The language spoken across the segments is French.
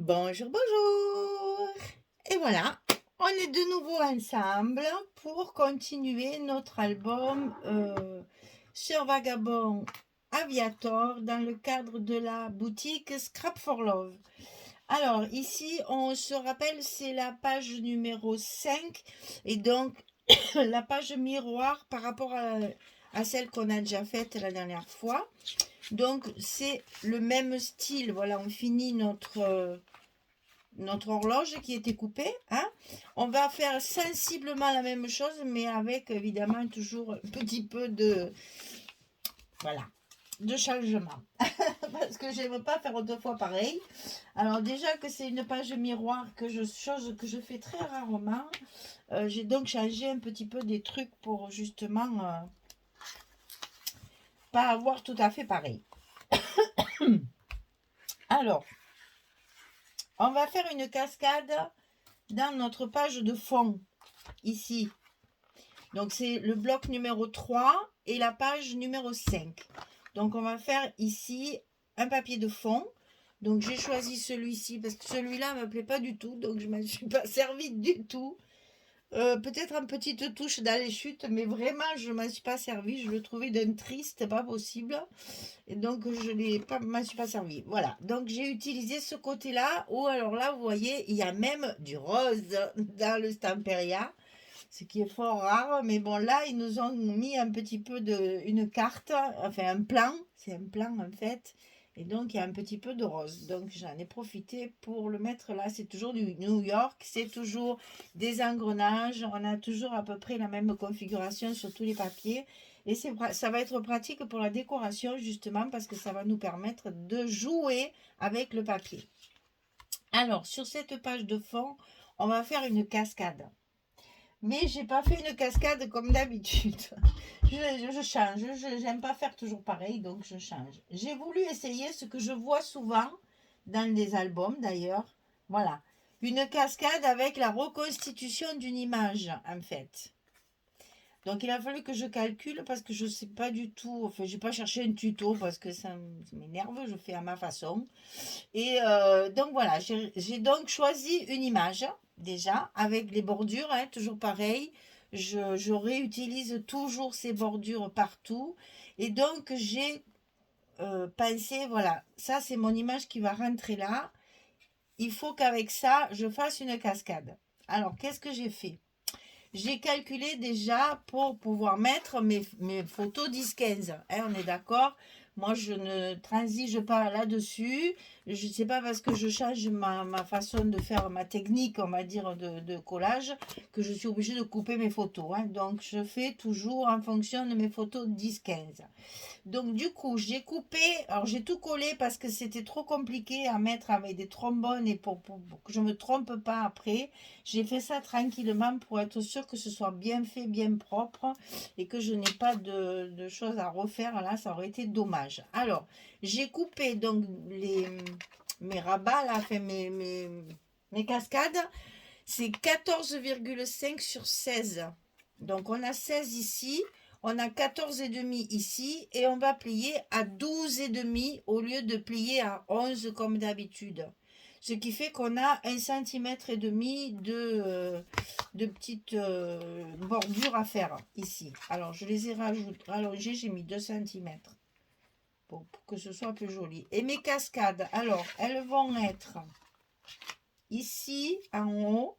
Bonjour, bonjour. Et voilà, on est de nouveau ensemble pour continuer notre album sur Vagabond Aviator dans le cadre de la boutique Scrap for Love. Alors ici, on se rappelle, c'est la page numéro 5 et donc la page miroir par rapport à celle qu'on a déjà faite la dernière fois. Donc c'est le même style, voilà, on finit notre horloge qui était coupée, hein. On va faire sensiblement la même chose, mais avec évidemment toujours un petit peu de, voilà, de changement. Parce que j'aime pas faire deux fois pareil. Alors déjà que c'est une page miroir, chose que je fais très rarement, j'ai donc changé un petit peu des trucs pour justement pas avoir tout à fait pareil. Alors, on va faire une cascade dans notre page de fond, ici. Donc c'est le bloc numéro 3 et la page numéro 5. Donc on va faire ici un papier de fond. Donc j'ai choisi celui-ci parce que celui-là ne me plaît pas du tout. Donc je ne me suis pas servi du tout. Peut-être une petite touche dans les chutes, mais vraiment je ne m'en suis pas servi. Je le trouvais d'un triste, pas possible. Et donc je ne m'en suis pas servi. Voilà, donc j'ai utilisé ce côté-là. Ou alors là, vous voyez, il y a même du rose dans le Stamperia, ce qui est fort rare, mais bon, là, ils nous ont mis un petit peu une carte, enfin un plan, c'est un plan en fait, et donc il y a un petit peu de rose, donc j'en ai profité pour le mettre là. C'est toujours du New York, c'est toujours des engrenages, on a toujours à peu près la même configuration sur tous les papiers, et ça va être pratique pour la décoration justement, parce que ça va nous permettre de jouer avec le papier. Alors, sur cette page de fond, on va faire une cascade. Mais j'ai pas fait une cascade comme d'habitude. Je change. Je n'aime pas faire toujours pareil, donc je change. J'ai voulu essayer ce que je vois souvent dans des albums d'ailleurs. Voilà. Une cascade avec la reconstitution d'une image, en fait. Donc il a fallu que je calcule parce que je ne sais pas du tout. Enfin, j'ai pas cherché un tuto parce que ça m'énerve. Je fais à ma façon. Et donc voilà, j'ai donc choisi une image déjà avec les bordures, hein, toujours pareil. Je réutilise toujours ces bordures partout. Et donc j'ai pensé, voilà, ça c'est mon image qui va rentrer là. Il faut qu'avec ça, je fasse une cascade. Alors, qu'est-ce que j'ai fait? J'ai calculé déjà pour pouvoir mettre mes photos 10-15. Hein, on est d'accord? Moi, je ne transige pas là-dessus. Je ne sais pas parce que je change ma façon de faire ma technique, on va dire, de collage, que je suis obligée de couper mes photos. Hein. Donc, je fais toujours en fonction de mes photos 10-15. Donc du coup, j'ai coupé, alors j'ai tout collé parce que c'était trop compliqué à mettre avec des trombones et pour que je ne me trompe pas après. J'ai fait ça tranquillement pour être sûr que ce soit bien fait, bien propre et que je n'ai pas de choses à refaire là, ça aurait été dommage. Alors, j'ai coupé donc mes rabats là, enfin mes cascades, c'est 14,5 sur 16. Donc on a 16 ici, on a 14,5 ici et on va plier à 12,5 au lieu de plier à 11 comme d'habitude. Ce qui fait qu'on a 1,5 cm de petites bordures à faire ici. Alors je les ai rallongées, j'ai mis 2 cm pour que ce soit plus joli. Et mes cascades, alors elles vont être ici en haut.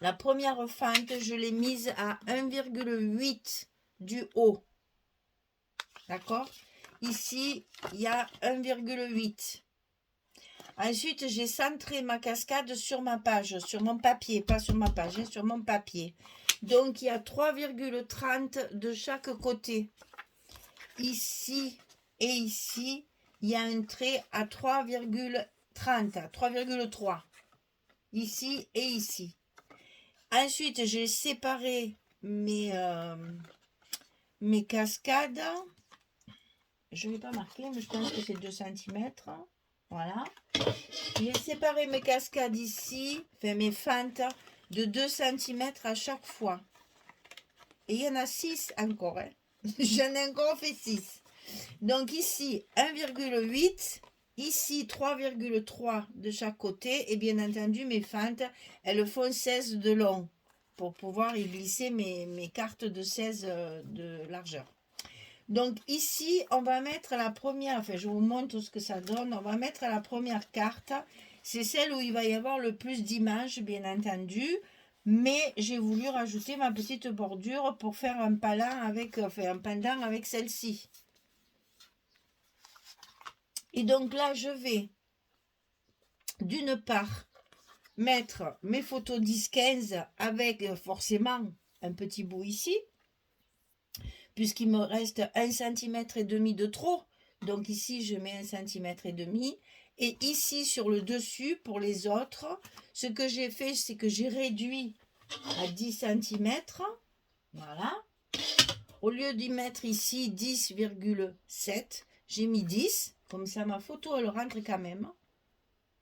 La première fente, je l'ai mise à 1,8 du haut. D'accord? Ici, il y a 1,8. Ensuite, j'ai centré ma cascade sur ma page, sur mon papier, pas sur ma page, sur mon papier. Donc, il y a 3,30 de chaque côté. Ici et ici, il y a un trait à 3,30, 3,3. Ici et ici. Ensuite, j'ai séparé mes cascades. Je ne l'ai pas marqué, mais je pense que c'est 2 cm. Voilà. J'ai séparé mes cascades ici, enfin mes fentes, de 2 cm à chaque fois. Et il y en a 6 encore. Hein. J'en ai encore fait 6. Donc ici, 1,8. ici 3,3 de chaque côté. Et bien entendu, mes fentes, elles font 16 de long pour pouvoir y glisser mes cartes de 16 de largeur. Donc ici, on va mettre la première, enfin je vous montre ce que ça donne. On va mettre la première carte. C'est celle où il va y avoir le plus d'images, bien entendu. Mais j'ai voulu rajouter ma petite bordure pour faire un pendant avec celle-ci. Et donc là, je vais d'une part mettre mes photos 10-15 avec forcément un petit bout ici, puisqu'il me reste 1,5 cm de trop. Donc ici, je mets 1,5 cm. Et ici, sur le dessus, pour les autres, ce que j'ai fait, c'est que j'ai réduit à 10 cm. Voilà. Au lieu d'y mettre ici 10,7, j'ai mis 10. Comme ça, ma photo, elle rentre quand même.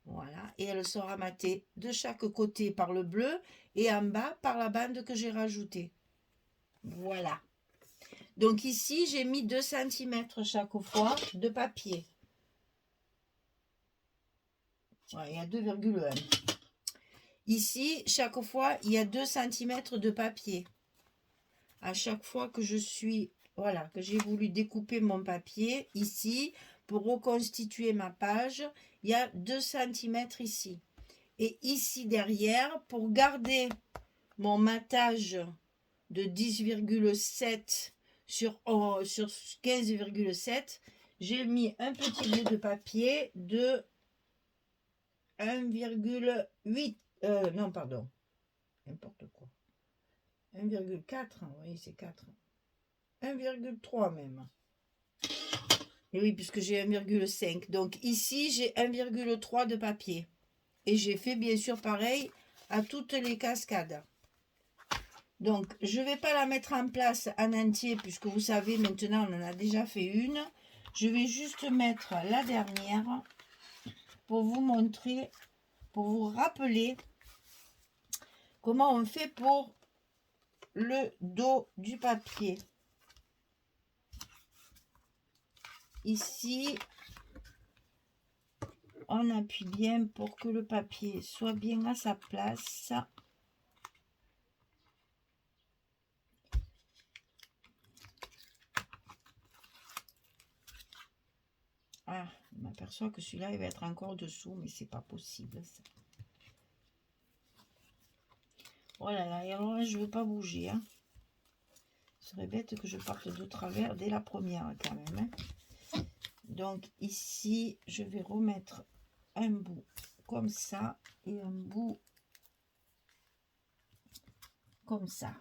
Voilà. Et elle sera matée de chaque côté par le bleu et en bas par la bande que j'ai rajoutée. Voilà. Donc ici, j'ai mis 2 cm chaque fois de papier. Ouais, il y a 2,1. Ici, chaque fois, il y a 2 cm de papier. À chaque fois que je suis, voilà, que j'ai voulu découper mon papier, ici, pour reconstituer ma page, il y a 2 cm ici. Et ici derrière, pour garder mon matage de 10,7 sur 15,7, j'ai mis un petit bout de papier de 1,8, non pardon, n'importe quoi, 1,4, oui c'est 4, 1,3 même. Et oui, puisque j'ai 1,5. Donc ici, j'ai 1,3 de papier. Et j'ai fait bien sûr pareil à toutes les cascades. Donc, je ne vais pas la mettre en place en entier, puisque vous savez, maintenant, on en a déjà fait une. Je vais juste mettre la dernière pour vous montrer, pour vous rappeler comment on fait pour le dos du papier. Ici, on appuie bien pour que le papier soit bien à sa place. Ah, je m'aperçois que celui-là, il va être encore dessous, mais c'est pas possible, ça. Oh là là, et alors là, je ne veux pas bouger. Hein. Ce serait bête que je parte de travers dès la première, quand même. Hein. Donc, ici, je vais remettre un bout comme ça et un bout comme ça.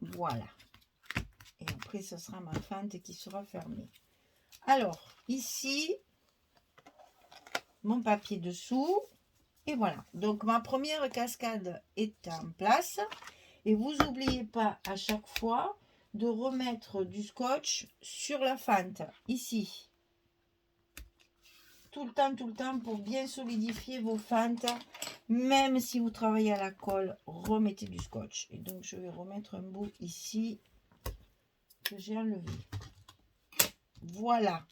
Voilà. Et après, ce sera ma fente qui sera fermée. Alors, ici, mon papier dessous. Et voilà. Donc, ma première cascade est en place. Et vous n'oubliez pas à chaque fois de remettre du scotch sur la fente, ici. Tout le temps, pour bien solidifier vos fentes. Même si vous travaillez à la colle, remettez du scotch. Et donc, je vais remettre un bout ici que j'ai enlevé. Voilà.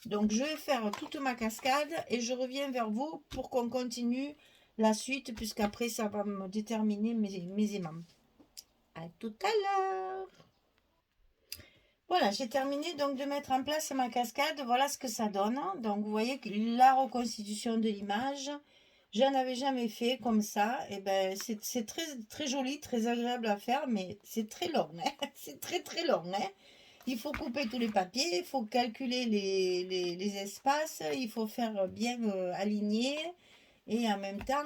Donc, je vais faire toute ma cascade et je reviens vers vous pour qu'on continue la suite, puisqu'après, ça va me déterminer mes aimants. À tout à l'heure. Voilà, j'ai terminé donc de mettre en place ma cascade. Voilà ce que ça donne. Donc, vous voyez que la reconstitution de l'image, je n'en avais jamais fait comme ça. Et ben, c'est très, très joli, très agréable à faire, mais c'est très long. Hein. C'est très, très long. Hein. Il faut couper tous les papiers, il faut calculer les espaces, il faut faire bien aligner. Et en même temps,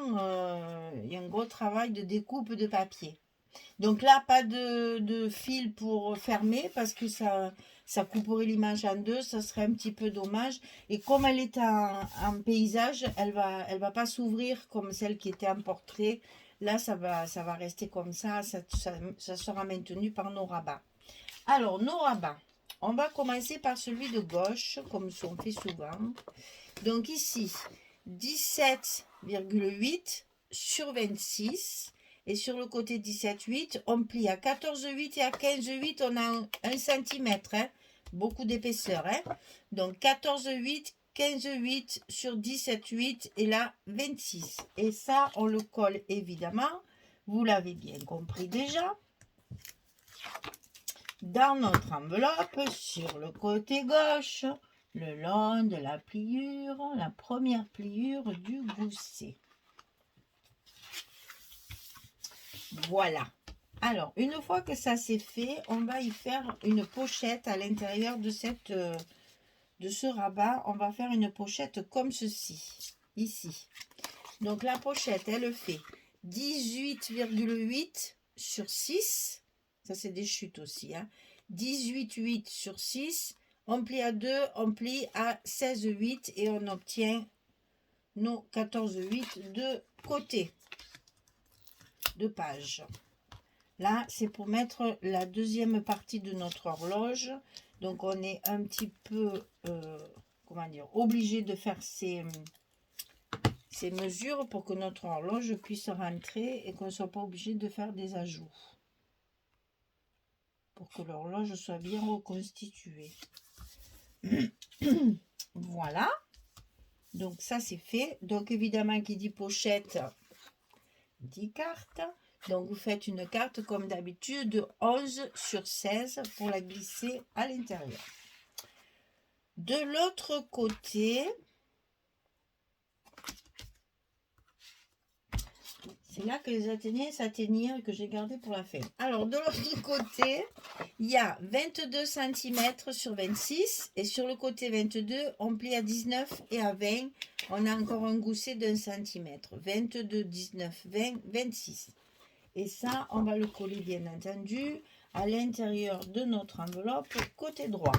il y a un gros travail de découpe de papier. Donc là, pas de fil pour fermer parce que ça couperait l'image en deux, ça serait un petit peu dommage. Et comme elle est en paysage, elle va pas s'ouvrir comme celle qui était en portrait. Là, ça va rester comme ça sera maintenu par nos rabats. Alors, nos rabats, on va commencer par celui de gauche, comme on fait souvent. Donc ici, 17,8 sur 26. Et sur le côté 17,8, on plie à 14,8 et à 15,8, on a 1 cm. Hein, beaucoup d'épaisseur. Hein. Donc 14,8, 15,8 sur 17,8 et là 26. Et ça, on le colle évidemment, vous l'avez bien compris déjà, dans notre enveloppe sur le côté gauche, le long de la pliure, la première pliure du gousset. Voilà. Alors, une fois que ça c'est fait, on va y faire une pochette à l'intérieur de ce rabat. On va faire une pochette comme ceci, ici. Donc, la pochette, elle fait 18,8 sur 6. Ça, c'est des chutes aussi. Hein. 18,8 sur 6. On plie à 2, on plie à 16,8 et on obtient nos 14,8 de côté de page. Là, c'est pour mettre la deuxième partie de notre horloge. Donc, on est un petit peu, comment dire, obligé de faire ces mesures pour que notre horloge puisse rentrer et qu'on ne soit pas obligé de faire des ajouts. Pour que l'horloge soit bien reconstituée. Voilà. Donc, ça, c'est fait. Donc, évidemment, qui dit pochette, dit carte. Donc, vous faites une carte comme d'habitude de 11 sur 16 pour la glisser à l'intérieur. De l'autre côté, c'est là que les atteignaient s'atteignirent et que j'ai gardé pour la fin. Alors, de l'autre côté, il y a 22 cm sur 26 et sur le côté 22, on plie à 19 et à 20. On a encore un gousset d'1 cm. 22, 19, 20, 26. Et ça, on va le coller bien entendu à l'intérieur de notre enveloppe côté droit.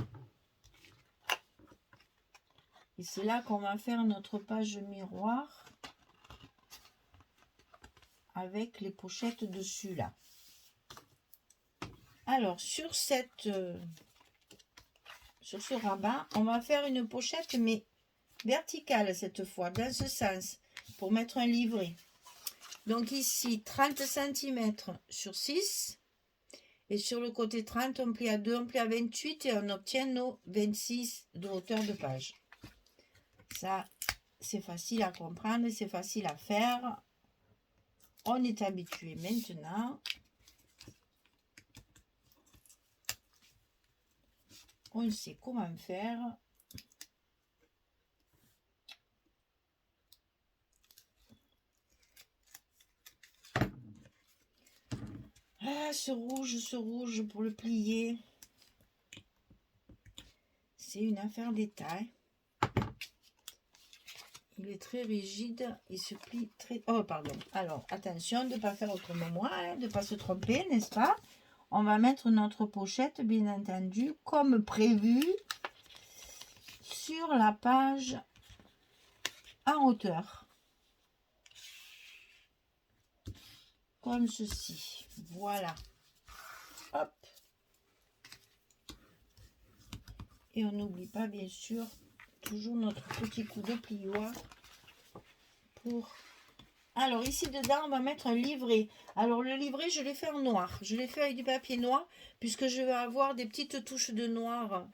Et c'est là qu'on va faire notre page miroir avec les pochettes dessus là. Alors, sur ce rabat, on va faire une pochette mais verticale cette fois, dans ce sens, pour mettre un livret. Donc ici, 30 cm sur 6. Et sur le côté 30, on plie à 2, on plie à 28 et on obtient nos 26 de hauteur de page. Ça, c'est facile à comprendre, c'est facile à faire. On est habitué maintenant. On sait comment faire. Ah, ce rouge pour le plier, c'est une affaire d'état. Il est très rigide, il se plie très... Oh, pardon. Alors, attention de ne pas faire autrement moi, hein, de ne pas se tromper, n'est-ce pas? On va mettre notre pochette, bien entendu, comme prévu, sur la page en hauteur. Comme ceci. Voilà. Hop. Et on n'oublie pas, bien sûr, toujours notre petit coup de plioir pour... Alors, ici dedans, on va mettre un livret. Alors, le livret, je l'ai fait en noir. Je l'ai fait avec du papier noir, puisque je vais avoir des petites touches de noir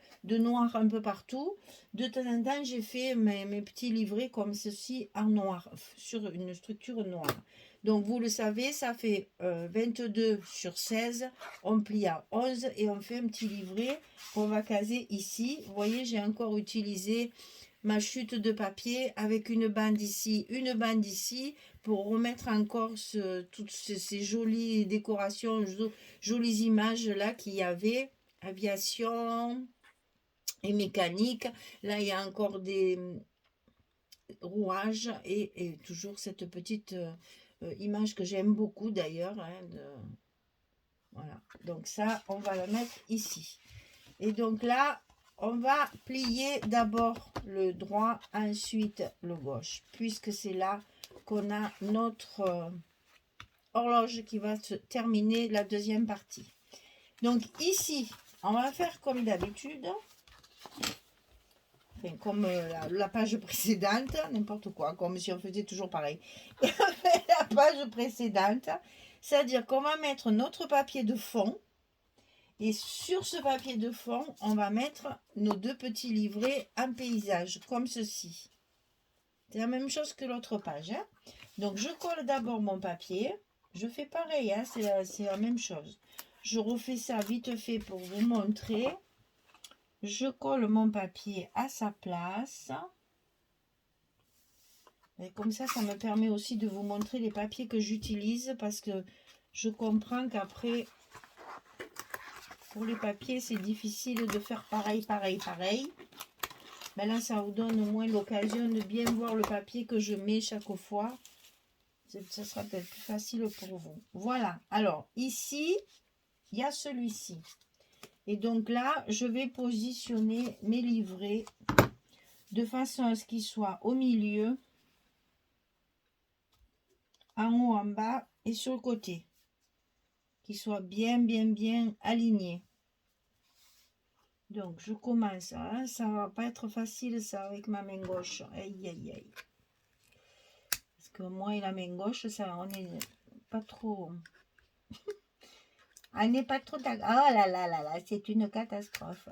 un peu partout. De temps en temps, j'ai fait mes petits livrets comme ceci en noir, sur une structure noire. Donc, vous le savez, ça fait 22 sur 16. On plie à 11 et on fait un petit livret qu'on va caser ici. Vous voyez, j'ai encore utilisé ma chute de papier avec une bande ici, une bande ici, pour remettre encore toutes ces jolies décorations, jolies images là qu'il y avait, aviation et mécanique. Là, il y a encore des rouages et toujours cette petite image que j'aime beaucoup d'ailleurs. Hein, voilà, donc ça, on va la mettre ici. Et donc là, on va plier d'abord le droit, ensuite le gauche, puisque c'est là qu'on a notre horloge qui va se terminer la deuxième partie. Donc ici, on va faire comme d'habitude, enfin, comme la page précédente, n'importe quoi, comme si on faisait toujours pareil. La page précédente, c'est-à-dire qu'on va mettre notre papier de fond Et sur ce papier de fond, on va mettre nos 2 petits livrets en paysage, comme ceci. C'est la même chose que l'autre page. Hein. Donc, je colle d'abord mon papier. Je fais pareil, hein, c'est la même chose. Je refais ça vite fait pour vous montrer. Je colle mon papier à sa place. Et comme ça me permet aussi de vous montrer les papiers que j'utilise parce que je comprends qu'après, pour les papiers, c'est difficile de faire pareil. Mais là, ça vous donne au moins l'occasion de bien voir le papier que je mets chaque fois. Ça sera peut-être plus facile pour vous. Voilà. Alors, ici, il y a celui-ci. Et donc là, je vais positionner mes livrets de façon à ce qu'ils soient au milieu, en haut, en bas et sur le côté. Qu'ils soient bien alignés. Donc, je commence. Hein, ça va pas être facile, ça, avec ma main gauche. Aïe. Parce que moi et la main gauche, ça, on n'est pas trop... on n'est pas trop... Oh là, c'est une catastrophe.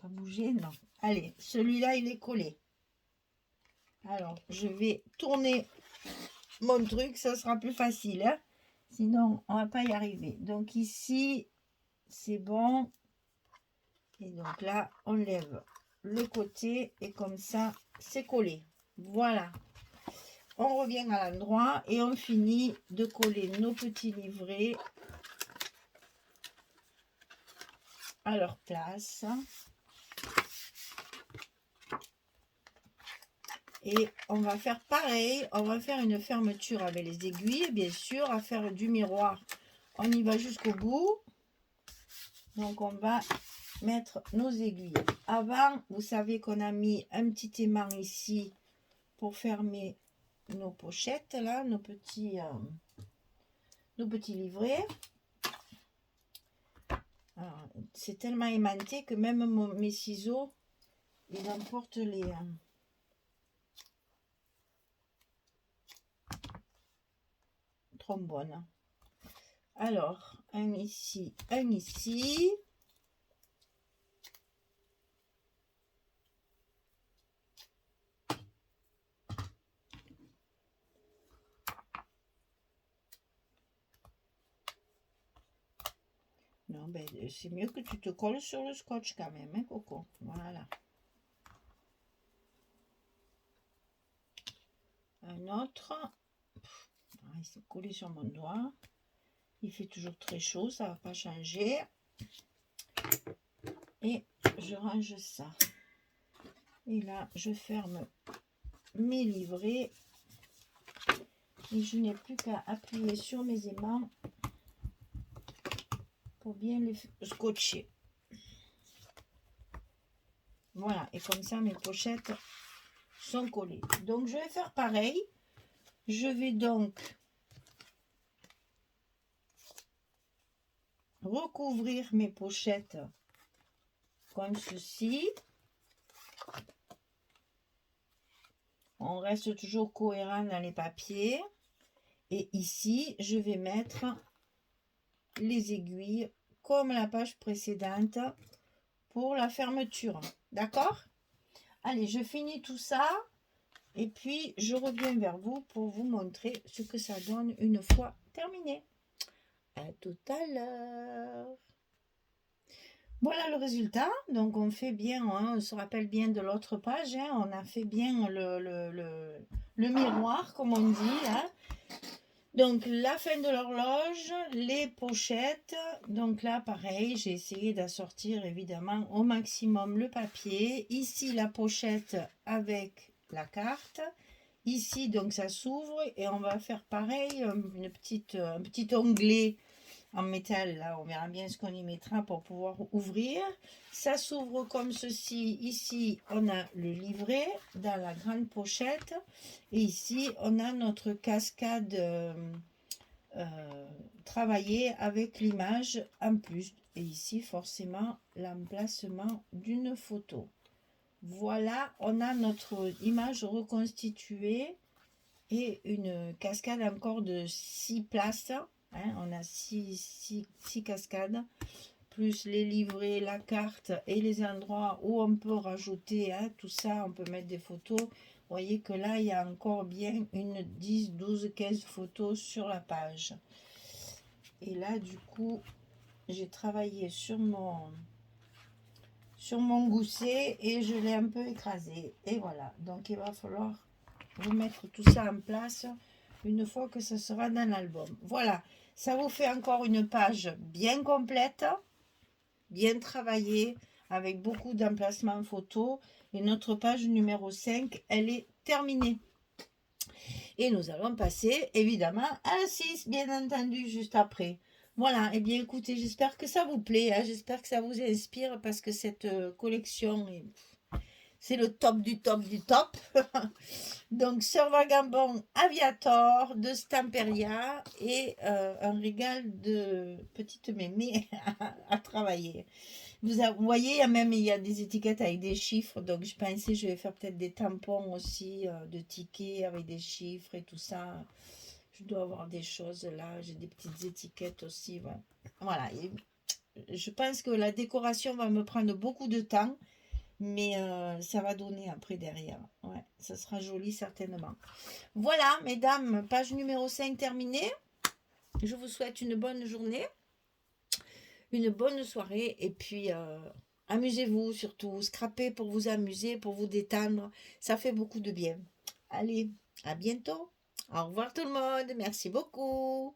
Pas bouger, non. Allez, celui-là, il est collé. Alors, je vais tourner mon truc, ça sera plus facile. Hein, sinon, on va pas y arriver. Donc ici, c'est bon. Et donc là, on lève le côté et comme ça, c'est collé. Voilà. On revient à l'endroit et on finit de coller nos petits livrets à leur place. Et on va faire pareil, on va faire une fermeture avec les aiguilles, bien sûr, à faire du miroir. On y va jusqu'au bout. Donc on va mettre nos aiguilles. Avant, vous savez qu'on a mis un petit aimant ici pour fermer nos pochettes, là, nos petits livrets. C'est tellement aimanté que même mes ciseaux, ils emportent les... trombones. Alors, un ici, un ici. Non, ben, c'est mieux que tu te colles sur le scotch quand même, hein, Coco. Voilà. Un autre. Il s'est collé sur mon doigt. Il fait toujours très chaud, ça va pas changer. Et je range ça. Et là, je ferme mes livrets. Et je n'ai plus qu'à appuyer sur mes aimants pour bien les scotcher. Voilà, et comme ça, mes pochettes sont collées. Donc, je vais faire pareil. Je vais donc recouvrir mes pochettes comme ceci. On reste toujours cohérent dans les papiers. Et ici, je vais mettre les aiguilles comme la page précédente pour la fermeture. D'accord? Allez, je finis tout ça. Et puis, je reviens vers vous pour vous montrer ce que ça donne une fois terminé. À tout à l'heure. Voilà le résultat. Donc, on fait bien, hein, on se rappelle bien de l'autre page. Hein, on a fait bien le miroir, comme on dit. Hein. Donc, la fin de l'horloge, les pochettes. Donc là, pareil, j'ai essayé d'assortir évidemment au maximum le papier. Ici, la pochette avec la carte. Ici, donc, ça s'ouvre et on va faire pareil, un petit onglet en métal. Là, on verra bien ce qu'on y mettra pour pouvoir ouvrir. Ça s'ouvre comme ceci. Ici, on a le livret dans la grande pochette. Et ici, on a notre cascade travaillée avec l'image en plus. Et ici, forcément, l'emplacement d'une photo. Voilà, on a notre image reconstituée et une cascade encore de 6 places. Hein, on a six cascades, plus les livrets, la carte et les endroits où on peut rajouter, hein, tout ça, on peut mettre des photos. Vous voyez que là, il y a encore bien une 10, 12, 15 photos sur la page. Et là, du coup, j'ai travaillé sur mon gousset et je l'ai un peu écrasé. Et voilà, donc il va falloir remettre tout ça en place une fois que ça sera dans l'album. Voilà, ça vous fait encore une page bien complète, bien travaillée, avec beaucoup d'emplacements photos. Et notre page numéro 5, elle est terminée. Et nous allons passer évidemment à la 6, bien entendu, juste après. Voilà, et bien écoutez, j'espère que ça vous plaît, hein, j'espère que ça vous inspire parce que cette collection, c'est le top du top du top. Donc, Sœur Vagabond Aviator de Stamperia et un régal de petite mémé à travailler. Vous voyez, il y a des étiquettes avec des chiffres, donc je pensais je vais faire peut-être des tampons aussi de tickets avec des chiffres et tout ça. Je dois avoir des choses là, j'ai des petites étiquettes aussi. Voilà, et je pense que la décoration va me prendre beaucoup de temps, mais ça va donner après derrière. Ouais, ça sera joli certainement. Voilà, mesdames, page numéro 5 terminée. Je vous souhaite une bonne journée, une bonne soirée et puis amusez-vous surtout, scrapez pour vous amuser, pour vous détendre, ça fait beaucoup de bien. Allez, à bientôt. Au revoir tout le monde, merci beaucoup.